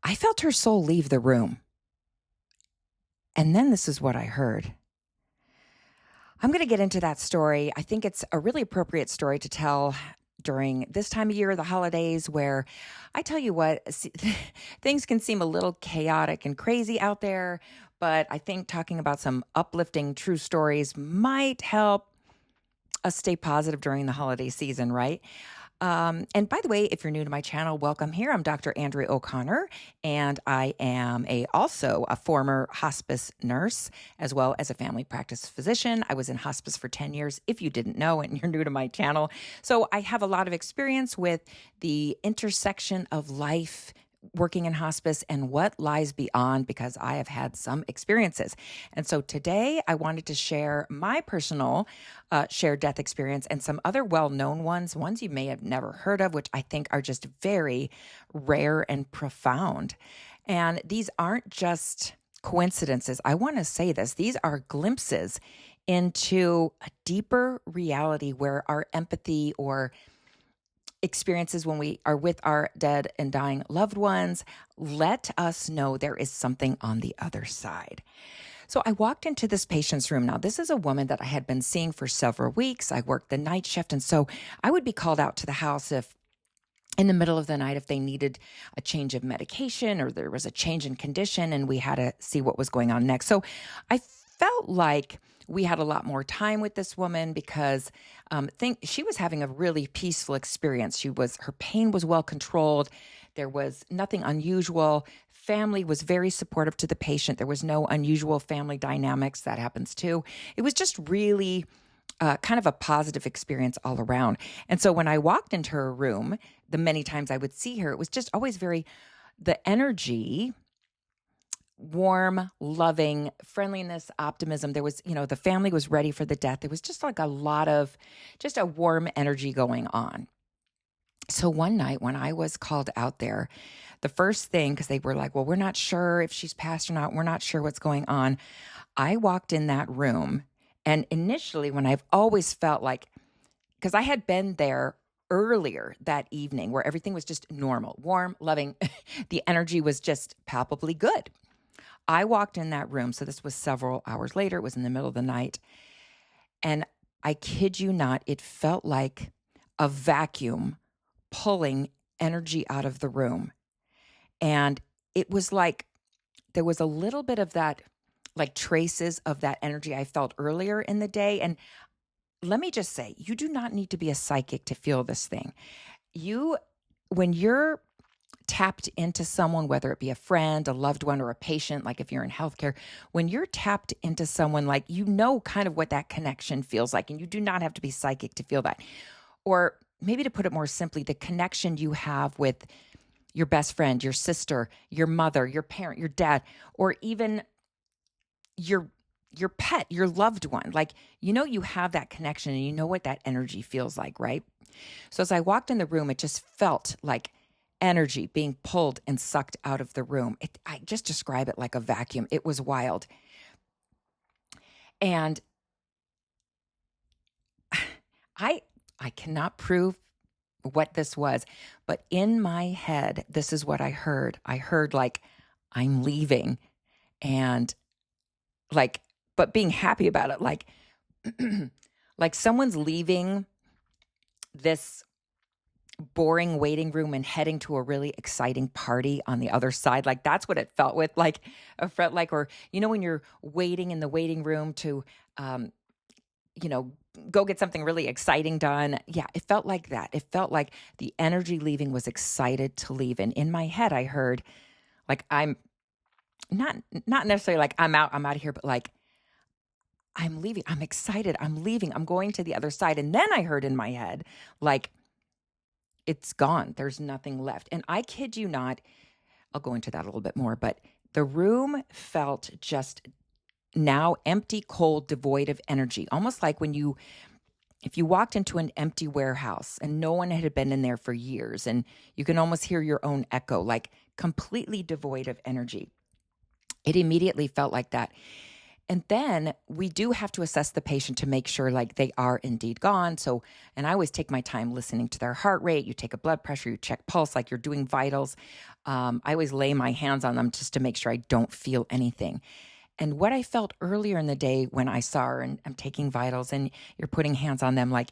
I felt her soul leave the room. And then this is what I heard. I'm going to get into that story. I think it's a really appropriate story to tell during this time of year, the holidays, where I tell you what, things can seem a little chaotic and crazy out there. But I think talking about some uplifting true stories might help us stay positive during the holiday season, right? And by the way, if you're new to my channel, welcome here. I'm Dr. Andrea O'Connor, and I am also a former hospice nurse, as well as a family practice physician. I was in hospice for 10 years, if you didn't know, and you're new to my channel. So I have a lot of experience with the intersection of life working in hospice and what lies beyond, because I have had some experiences. And so today I wanted to share my personal shared death experience and some other well-known ones you may have never heard of, which I think are just very rare and profound. And these aren't just coincidences. I want to say this. These are glimpses into a deeper reality where our empathy or experiences when we are with our dead and dying loved ones let us know there is something on the other side. So I walked into this patient's room. Now, this is a woman that I had been seeing for several weeks. I worked the night shift, and so I would be called out to the house if in the middle of the night if they needed a change of medication or there was a change in condition and we had to see what was going on next. So I felt like we had a lot more time with this woman because she was having a really peaceful experience. Her pain was well controlled. There was nothing unusual. Family was very supportive to the patient. There was no unusual family dynamics. That happens too. It was just really kind of a positive experience all around. And so when I walked into her room, the many times I would see her, it was just always the energy, warm, loving, friendliness, optimism. There was, the family was ready for the death. There was just like a lot of just a warm energy going on. So one night when I was called out there, the first thing, because they were like, well, we're not sure if she's passed or not. We're not sure what's going on. I walked in that room. And initially, when I've always felt like, because I had been there earlier that evening where everything was just normal, warm, loving, the energy was just palpably good. I walked in that room. So this was several hours later. It was in the middle of the night. And I kid you not, it felt like a vacuum pulling energy out of the room. And it was like there was a little bit of that, like traces of that energy I felt earlier in the day. And let me just say, you do not need to be a psychic to feel this thing. When you're tapped into someone, whether it be a friend, a loved one, or a patient, like if you're in healthcare, when you're tapped into someone, like, kind of what that connection feels like, and you do not have to be psychic to feel that. Or maybe to put it more simply, the connection you have with your best friend, your sister, your mother, your parent, your dad, or even your pet, your loved one. Like, you have that connection and you know what that energy feels like, right? So as I walked in the room, it just felt like energy being pulled and sucked out of the room. I just describe it like a vacuum. It was wild. And I cannot prove what this was, but in my head, this is what I heard. I heard like, I'm leaving, and like, but being happy about it, like, like someone's leaving this boring waiting room and heading to a really exciting party on the other side. Like, that's what it felt with, like, or, when you're waiting in the waiting room to, go get something really exciting done. Yeah, it felt like that. It felt like the energy leaving was excited to leave. And in my head, I heard, like, I'm not necessarily like I'm out of here, but like, I'm leaving. I'm excited. I'm leaving. I'm going to the other side. And then I heard in my head, like, it's gone. There's nothing left. And I kid you not, I'll go into that a little bit more, but the room felt just now empty, cold, devoid of energy. Almost like if you walked into an empty warehouse and no one had been in there for years, and you can almost hear your own echo, like completely devoid of energy. It immediately felt like that. And then we do have to assess the patient to make sure like they are indeed gone. So, and I always take my time listening to their heart rate. You take a blood pressure, you check pulse, like you're doing vitals. I always lay my hands on them just to make sure I don't feel anything. And what I felt earlier in the day when I saw her and I'm taking vitals and you're putting hands on them, like,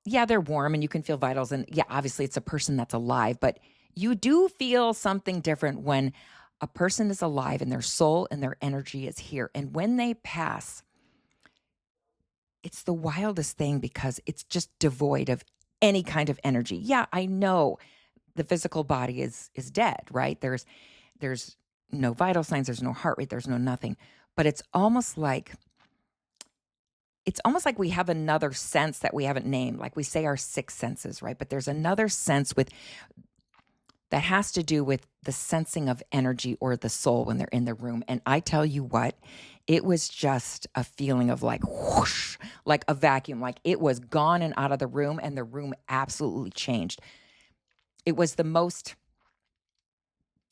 yeah, they're warm and you can feel vitals. And yeah, obviously it's a person that's alive, but you do feel something different when a person is alive and their soul and their energy is here. And when they pass, it's the wildest thing because it's just devoid of any kind of energy. Yeah, I know the physical body is dead, right? There's no vital signs, there's no heart rate, there's no nothing. But it's almost like we have another sense that we haven't named. Like we say our six senses, right? But there's another sense that has to do with the sensing of energy or the soul when they're in the room. And I tell you what, it was just a feeling of like whoosh, like a vacuum, like it was gone and out of the room and the room absolutely changed. It was the most,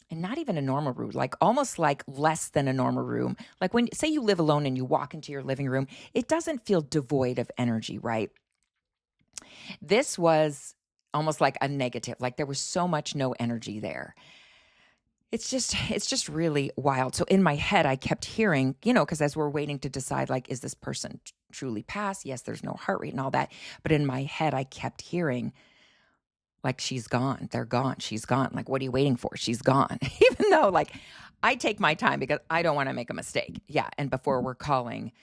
and not even a normal room, like almost like less than a normal room. Like when, say you live alone and you walk into your living room, it doesn't feel devoid of energy, right? This was almost like a negative, like there was so much no energy there. It's just really wild. So in my head, I kept hearing, because as we're waiting to decide, like, is this person truly passed? Yes, there's no heart rate and all that. But in my head, I kept hearing, like, she's gone. They're gone. She's gone. Like, what are you waiting for? She's gone. Even though, like, I take my time because I don't want to make a mistake. Yeah. And before we're calling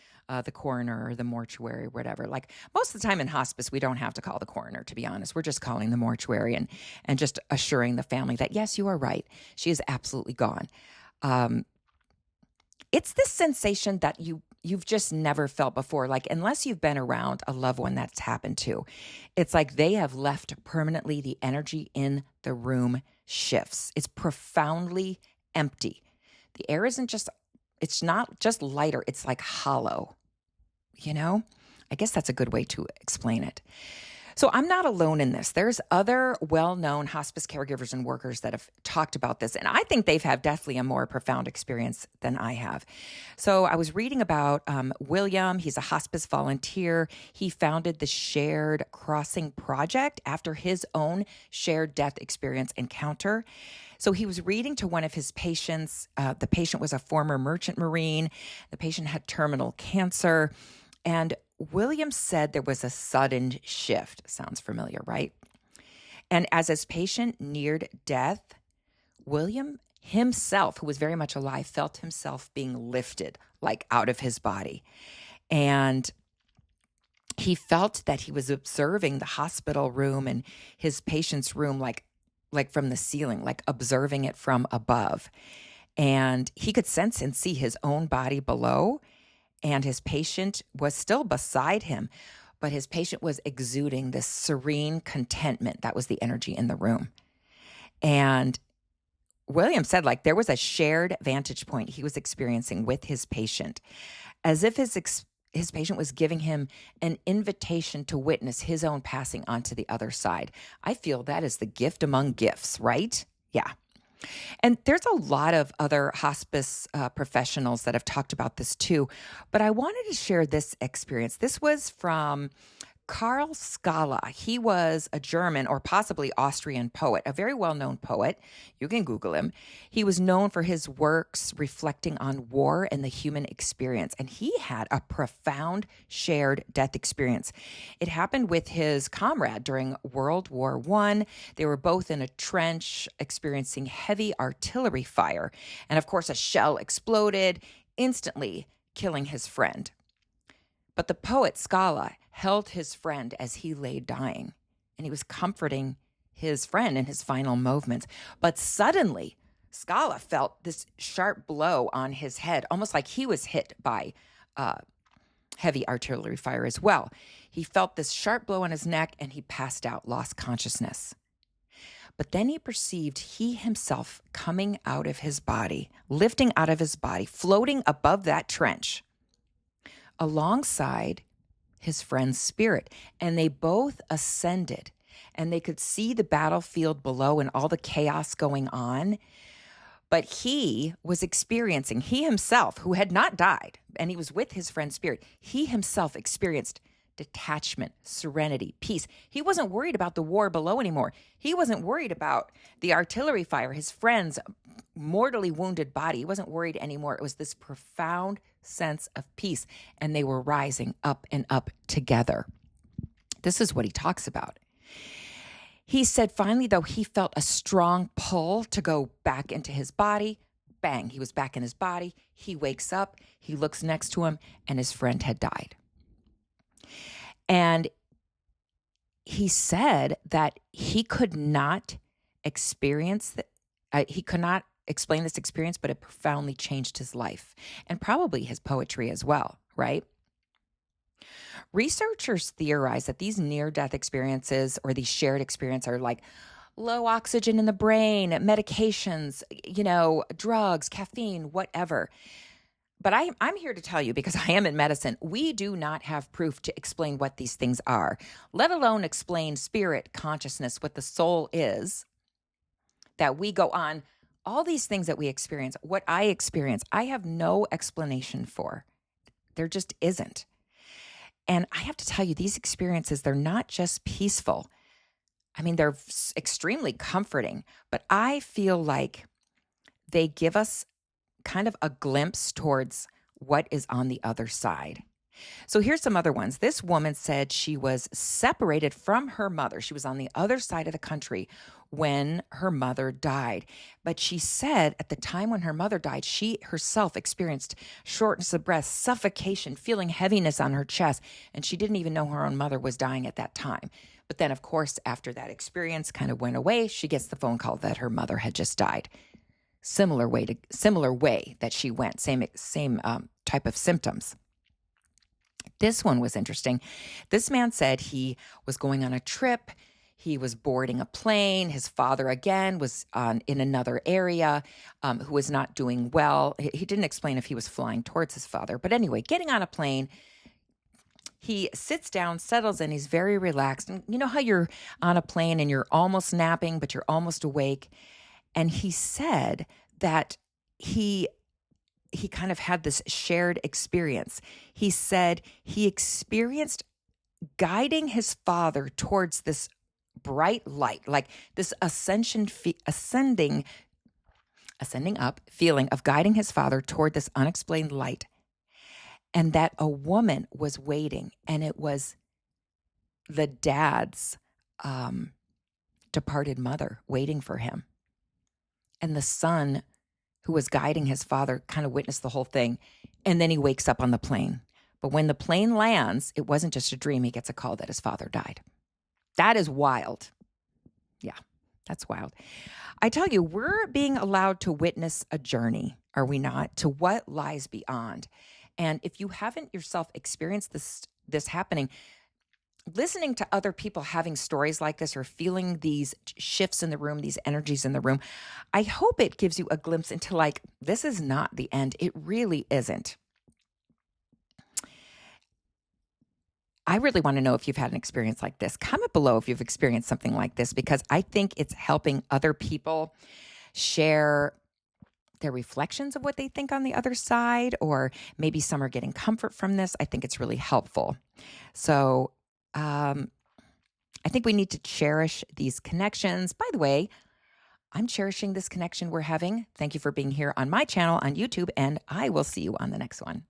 the coroner or the mortuary, whatever. Like most of the time in hospice, we don't have to call the coroner, to be honest. We're just calling the mortuary and just assuring the family that, yes, you are right. She is absolutely gone. It's this sensation that you've just never felt before. Like unless you've been around a loved one that's happened to, it's like they have left permanently. The energy in the room shifts. It's profoundly empty. The air it's not just lighter. It's like hollow. I guess that's a good way to explain it. So I'm not alone in this. There's other well-known hospice caregivers and workers that have talked about this, and I think they've had definitely a more profound experience than I have. So I was reading about William. He's a hospice volunteer. He founded the Shared Crossing Project after his own shared death experience encounter. So he was reading to one of his patients. The patient was a former merchant marine. The patient had terminal cancer. And William said there was a sudden shift. Sounds familiar, right? And as his patient neared death, William himself, who was very much alive, felt himself being lifted, like out of his body. And he felt that he was observing the hospital room and his patient's room like from the ceiling, like observing it from above. And he could sense and see his own body below. And his patient was still beside him, but his patient was exuding this serene contentment. That was the energy in the room. And William said, like, there was a shared vantage point he was experiencing with his patient, as if his patient was giving him an invitation to witness his own passing onto the other side. I feel that is the gift among gifts, right? Yeah. And there's a lot of other hospice professionals that have talked about this too, but I wanted to share this experience. This was from Karl Scala. He was a German or possibly Austrian poet, a very well-known poet. You can Google him. He was known for his works reflecting on war and the human experience, and he had a profound shared death experience. It happened with his comrade during World War I. They were both in a trench experiencing heavy artillery fire, and of course a shell exploded, instantly killing his friend. But the poet Scala held his friend as he lay dying, and he was comforting his friend in his final moments. But suddenly, Scala felt this sharp blow on his head, almost like he was hit by heavy artillery fire as well. He felt this sharp blow on his neck, and he passed out, lost consciousness. But then he perceived he himself coming out of his body, lifting out of his body, floating above that trench, alongside his friend's spirit. And they both ascended, and they could see the battlefield below and all the chaos going on. But he was experiencing, he himself, who had not died, and he was with his friend's spirit, he himself experienced detachment, serenity, peace. He wasn't worried about the war below anymore. He wasn't worried about the artillery fire, his friend's mortally wounded body. He wasn't worried anymore. It was this profound sense of peace, and they were rising up and up together. This is what he talks about. He said finally, though, he felt a strong pull to go back into his body. Bang, he was back in his body. He wakes up, he looks next to him, and his friend had died. And he said that he could not experience that. He could not explain this experience, but it profoundly changed his life and probably his poetry as well, right? Researchers theorize that these near-death experiences or these shared experiences are like low oxygen in the brain, medications, drugs, caffeine, whatever. But I'm here to tell you, because I am in medicine, we do not have proof to explain what these things are, let alone explain spirit, consciousness, what the soul is, that we go on. All these things that we experience, what I experience, I have no explanation for. There just isn't. And I have to tell you, these experiences, they're not just peaceful. I mean, they're extremely comforting, but I feel like they give us kind of a glimpse towards what is on the other side. So here's some other ones. This woman said she was separated from her mother. She was on the other side of the country when her mother died. But she said at the time when her mother died, she herself experienced shortness of breath, suffocation, feeling heaviness on her chest. And she didn't even know her own mother was dying at that time. But then, of course, after that experience kind of went away, she gets the phone call that her mother had just died. Similar way that she went, same type of symptoms. This one was interesting. This man said he was going on a trip. He was boarding a plane. His father, again, was in another area who was not doing well. He didn't explain if he was flying towards his father. But anyway, getting on a plane, he sits down, settles in. He's very relaxed. And you know how you're on a plane and you're almost napping, but you're almost awake? And he said that he kind of had this shared experience. He said he experienced guiding his father towards this bright light, like this ascending up feeling of guiding his father toward this unexplained light, and that a woman was waiting, and it was the dad's departed mother waiting for him. And the son who was guiding his father kind of witnessed the whole thing. And then he wakes up on the plane. But when the plane lands, it wasn't just a dream. He gets a call that his father died. That is wild. Yeah, that's wild. I tell you, we're being allowed to witness a journey, are we not, to what lies beyond. And if you haven't yourself experienced this happening, listening to other people having stories like this or feeling these shifts in the room, these energies in the room, I hope it gives you a glimpse into like, this is not the end. It really isn't. I really want to know if you've had an experience like this. Comment below if you've experienced something like this, because I think it's helping other people share their reflections of what they think on the other side, or maybe some are getting comfort from this. I think it's really helpful. So, I think we need to cherish these connections. By the way, I'm cherishing this connection we're having. Thank you for being here on my channel on YouTube, and I will see you on the next one.